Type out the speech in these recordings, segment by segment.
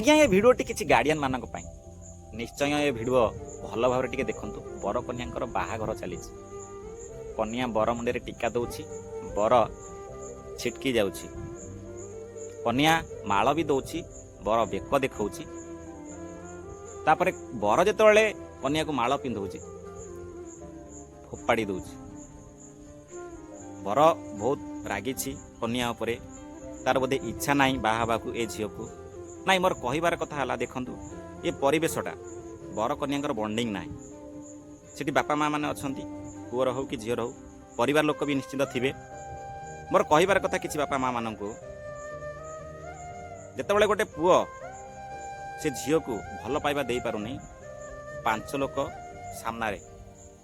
आज्ञा ये भिडियोटी किसी गार्डियन मानक पाई निश्चय ये भिडियो भल भाव टिके देखंतु। बर कन्या बाहाघर चली कन्या बर मुंडे टीका दौची बर छिटकी जाउची कन्या माल भी दौची बर बेक देखौची तापरे बर जेतबेले कन्या को माल पिंधौची फोपाड़ी दौची बर बहुत रागी कन्या उपरे तार बोधे इच्छा नाई बाहा ए झील को नाई मोर कहबार कथा है देखु ये परिवेशटा बर कन्या बॉन्डिंग ना सेठी बापा माँ मैंने अच्छा पुअर हो कि झीर हो परिवार लोक भी निश्चित थे मोर कहबार कथा किसी बापा माँ मान को जिते गोटे पुओ से झील को भल पाइबा दे पारुनी 5 लोक सामना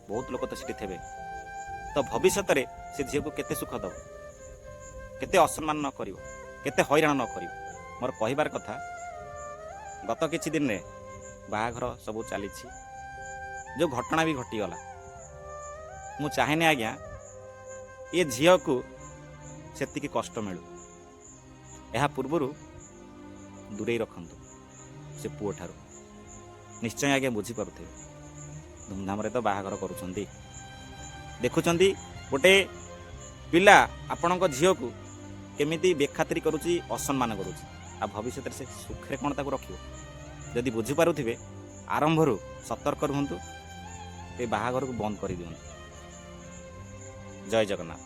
बहुत लोक तो सेठी थे तो भविष्य में से झील को केते सुख दब केते असम्मान न करिवो केते हैरान न करिवो मोर कहबार कथा गत किछि दिन रे बाहाघर सब चली जो घटना भी घटीगला मु चाहेनी आज्ञा ये झील को सेतिकी कष्ट मिलू यह पूर्वर दूरे रखंतु से पुओ ठारू निश्चय आज्ञा बुझीपारे धूमधाम रे तो बाहाघर करुछंती देखुचंती गोटे पिला आपण झील को केमिति बेखातिरी करुची असम्मान करुची आ भविष्य से सुखे कौन ताक रखियो जदि बुझीपारुथिबे आरंभ सतर्क रुहंतु ए बाहाघर को बंद कर दियंतु। जय जगन्नाथ।